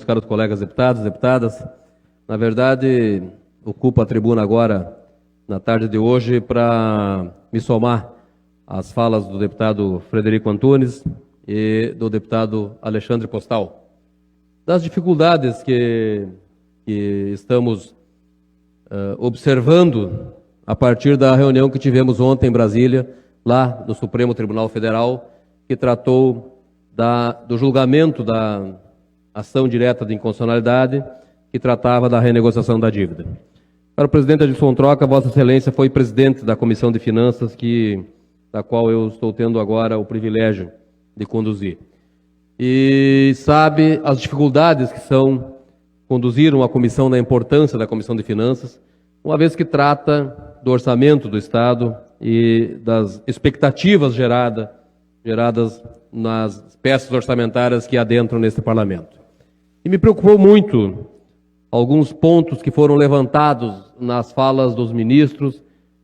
caros colegas deputados, deputadas. Na verdade, ocupo a tribuna agora, na tarde de hoje, para me somar às falas do deputado Frederico Antunes e do deputado Alexandre Postal, das dificuldades que estamos observando a partir da reunião que tivemos ontem em Brasília, lá no Supremo Tribunal Federal, que tratou do julgamento da ação direta de inconstitucionalidade, que tratava da renegociação da dívida. Para o presidente Adilson Troca, Vossa Excelência foi presidente da Comissão de Finanças, da qual eu estou tendo agora o privilégio de conduzir. E sabe as dificuldades que conduziram a comissão, na importância da Comissão de Finanças, uma vez que trata do orçamento do Estado e das expectativas geradas nas peças orçamentárias que adentram nesse Parlamento. E me preocupou muito alguns pontos que foram levantados nas falas dos ministros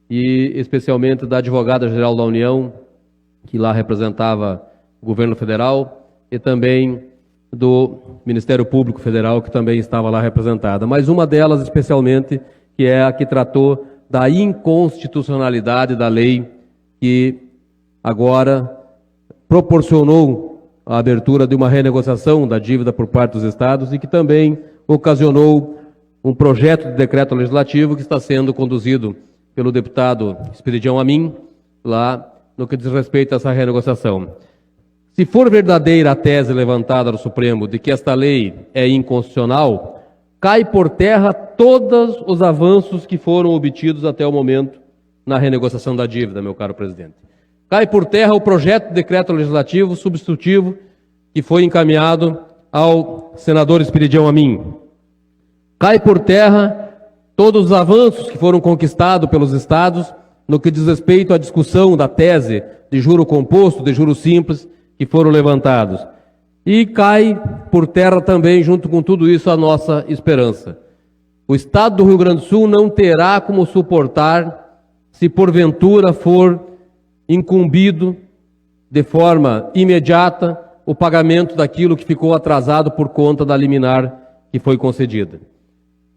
e especialmente da advogada-geral da União, que lá representava o governo federal, e também do Ministério Público Federal, que também estava lá representada. Mas uma delas especialmente, que é a que tratou da inconstitucionalidade da lei que agora proporcionou a abertura de uma renegociação da dívida por parte dos estados e que também ocasionou um projeto de decreto legislativo que está sendo conduzido pelo deputado Esperidião Amin, lá no que diz respeito a essa renegociação. Se for verdadeira a tese levantada no Supremo de que esta lei é inconstitucional, cai por terra todos os avanços que foram obtidos até o momento na renegociação da dívida, meu caro presidente. Cai por terra o projeto de decreto legislativo substitutivo que foi encaminhado ao senador Esperidião Amin. Cai por terra todos os avanços que foram conquistados pelos estados no que diz respeito à discussão da tese de juro composto, de juro simples, que foram levantados. E cai por terra também, junto com tudo isso, a nossa esperança. O Estado do Rio Grande do Sul não terá como suportar se porventura for incumbido de forma imediata o pagamento daquilo que ficou atrasado por conta da liminar que foi concedida.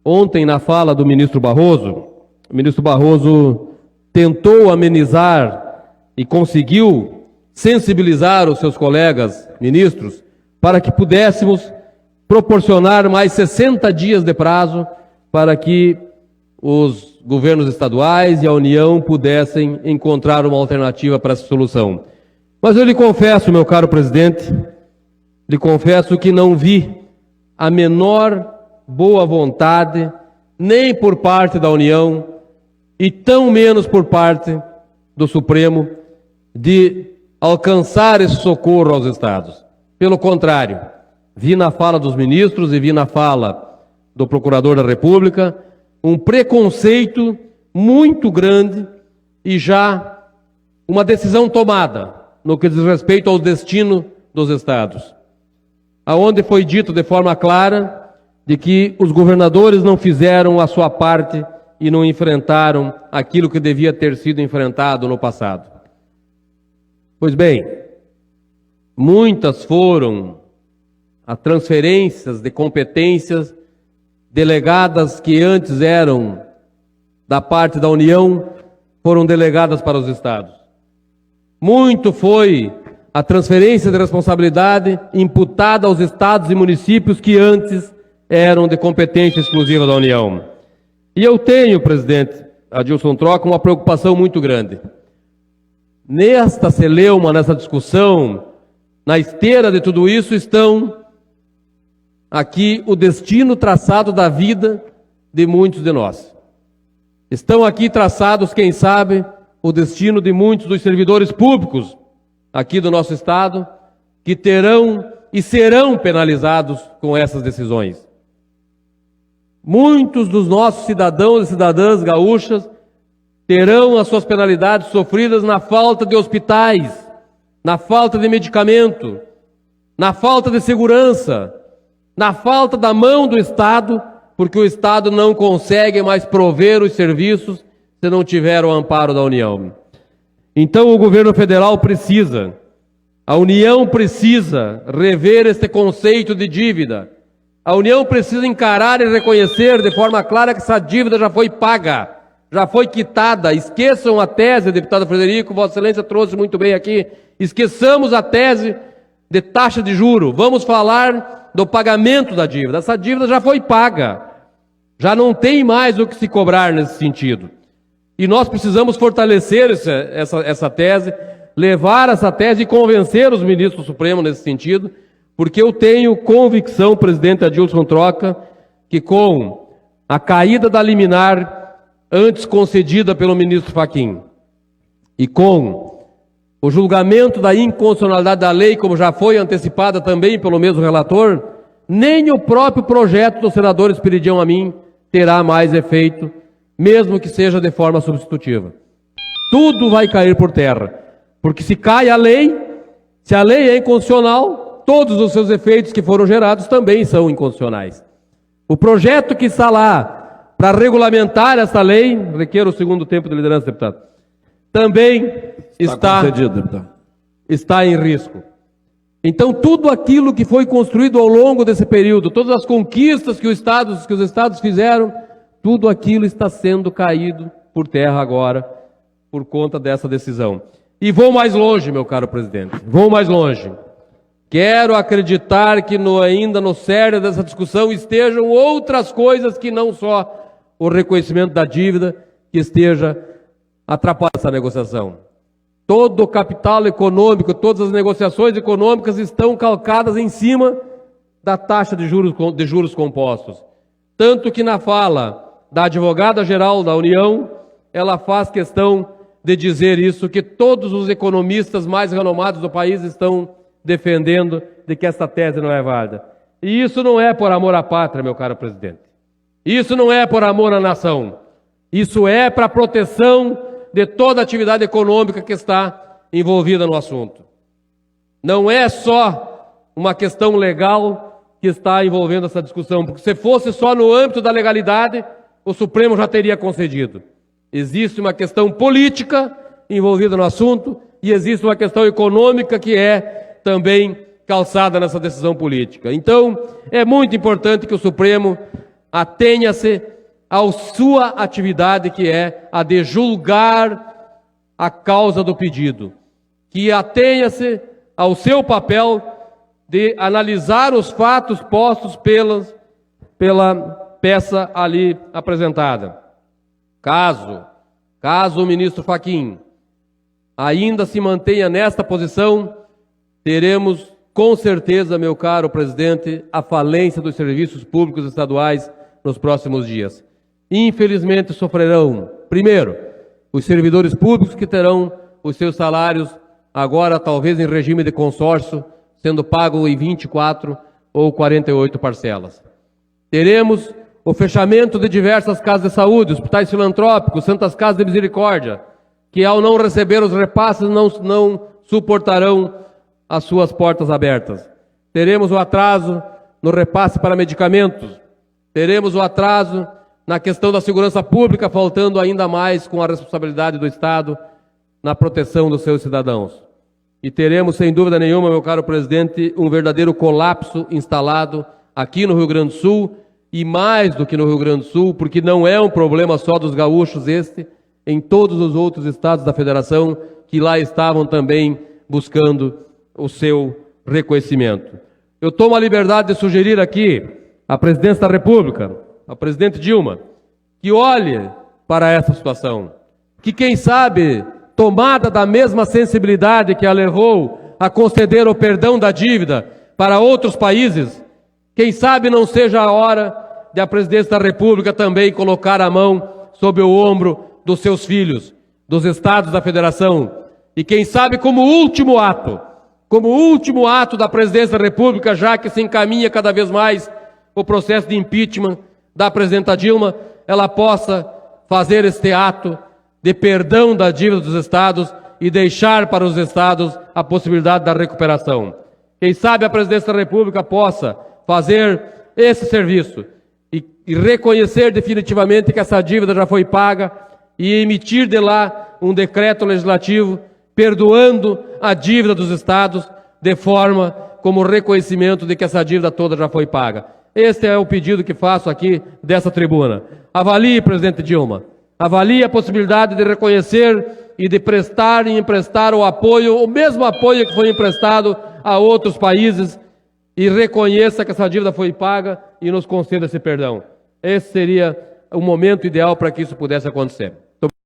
Ontem, na fala do ministro Barroso, o ministro Barroso tentou amenizar e conseguiu sensibilizar os seus colegas ministros para que pudéssemos proporcionar mais 60 dias de prazo para que os governos estaduais e a União pudessem encontrar uma alternativa para essa solução. Mas eu lhe confesso, meu caro presidente, lhe confesso que não vi a menor boa vontade, nem por parte da União, e tão menos por parte do Supremo, de alcançar esse socorro aos estados. Pelo contrário, vi na fala dos ministros e vi na fala do Procurador da República um preconceito muito grande e já uma decisão tomada no que diz respeito ao destino dos estados, aonde foi dito de forma clara de que os governadores não fizeram a sua parte e não enfrentaram aquilo que devia ter sido enfrentado no passado. Pois bem, muitas foram as transferências de competências delegadas que antes eram da parte da União, foram delegadas para os estados. Muito foi a transferência de responsabilidade imputada aos estados e municípios que antes eram de competência exclusiva da União. E eu tenho, presidente Adilson Troca, uma preocupação muito grande. Nesta celeuma, nessa discussão, na esteira de tudo isso, estão aqui o destino traçado da vida de muitos de nós. Estão aqui traçados, quem sabe, o destino de muitos dos servidores públicos aqui do nosso Estado, que terão e serão penalizados com essas decisões. Muitos dos nossos cidadãos e cidadãs gaúchas terão as suas penalidades sofridas na falta de hospitais, na falta de medicamento, na falta de segurança, na falta da mão do Estado, porque o Estado não consegue mais prover os serviços se não tiver o amparo da União. Então o governo federal precisa, a União precisa rever esse conceito de dívida A União precisa encarar e reconhecer de forma clara que essa dívida já foi paga, já foi quitada. Esqueçam a tese, deputado Frederico, Vossa Excelência trouxe muito bem aqui. Esqueçamos a tese de taxa de juro. Vamos falar do pagamento da dívida. Essa dívida já foi paga. Já não tem mais o que se cobrar nesse sentido. E nós precisamos fortalecer essa tese, levar essa tese e convencer os ministros do Supremo nesse sentido, porque eu tenho convicção, presidente Adilson Troca, que com a caída da liminar antes concedida pelo ministro Fachin e com o julgamento da inconstitucionalidade da lei, como já foi antecipada também pelo mesmo relator, nem o próprio projeto do senador Esperidião Amin terá mais efeito, mesmo que seja de forma substitutiva. Tudo vai cair por terra, porque se cai a lei, se a lei é inconstitucional, todos os seus efeitos que foram gerados também são inconstitucionais. O projeto que está lá para regulamentar essa lei, requer o segundo tempo de liderança, deputado, também está em risco. Então, tudo aquilo que foi construído ao longo desse período, todas as conquistas que os estados fizeram, tudo aquilo está sendo caído por terra agora, por conta dessa decisão. E vou mais longe, meu caro presidente, vou mais longe. Quero acreditar que ainda no cerne dessa discussão estejam outras coisas que não só o reconhecimento da dívida que esteja atrapalhando essa negociação. Todo o capital econômico, todas as negociações econômicas estão calcadas em cima da taxa de juros compostos. Tanto que na fala da advogada-geral da União, ela faz questão de dizer isso, que todos os economistas mais renomados do país estão defendendo de que essa tese não é válida. E isso não é por amor à pátria, meu caro presidente. Isso não é por amor à nação. Isso é para a proteção de toda a atividade econômica que está envolvida no assunto. Não é só uma questão legal que está envolvendo essa discussão, porque se fosse só no âmbito da legalidade, o Supremo já teria concedido. Existe uma questão política envolvida no assunto e existe uma questão econômica que é também calçada nessa decisão política. Então, é muito importante que o Supremo atenha-se à sua atividade, que é a de julgar a causa do pedido, que atenha-se ao seu papel de analisar os fatos postos pela peça ali apresentada. Caso o ministro Fachin ainda se mantenha nesta posição, teremos, com certeza, meu caro presidente, a falência dos serviços públicos estaduais nos próximos dias. Infelizmente, sofrerão, primeiro, os servidores públicos que terão os seus salários, agora talvez em regime de consórcio, sendo pago em 24 ou 48 parcelas. Teremos o fechamento de diversas casas de saúde, hospitais filantrópicos, santas casas de misericórdia, que ao não receber os repasses não suportarão as suas portas abertas. Teremos o atraso no repasse para medicamentos. Teremos o atraso na questão da segurança pública, faltando ainda mais com a responsabilidade do Estado na proteção dos seus cidadãos. E teremos, sem dúvida nenhuma, meu caro presidente, um verdadeiro colapso instalado aqui no Rio Grande do Sul, e mais do que no Rio Grande do Sul, porque não é um problema só dos gaúchos em todos os outros estados da federação que lá estavam também buscando o seu reconhecimento. Eu tomo a liberdade de sugerir aqui à presidência da República, a presidente Dilma, que olhe para essa situação, que quem sabe, tomada da mesma sensibilidade que a levou a conceder o perdão da dívida para outros países, quem sabe não seja a hora de a presidência da República também colocar a mão sobre o ombro dos seus filhos, dos estados da federação, e quem sabe como último ato da presidência da República, já que se encaminha cada vez mais o processo de impeachment da presidenta Dilma, ela possa fazer este ato de perdão da dívida dos estados e deixar para os estados a possibilidade da recuperação. Quem sabe a presidência da República possa fazer esse serviço e reconhecer definitivamente que essa dívida já foi paga e emitir de lá um decreto legislativo perdoando a dívida dos estados de forma como reconhecimento de que essa dívida toda já foi paga. Esse é o pedido que faço aqui dessa tribuna. Avalie, presidente Dilma, avalie a possibilidade de reconhecer e de prestar e emprestar o apoio, o mesmo apoio que foi emprestado a outros países, e reconheça que essa dívida foi paga e nos conceda esse perdão. Esse seria o momento ideal para que isso pudesse acontecer.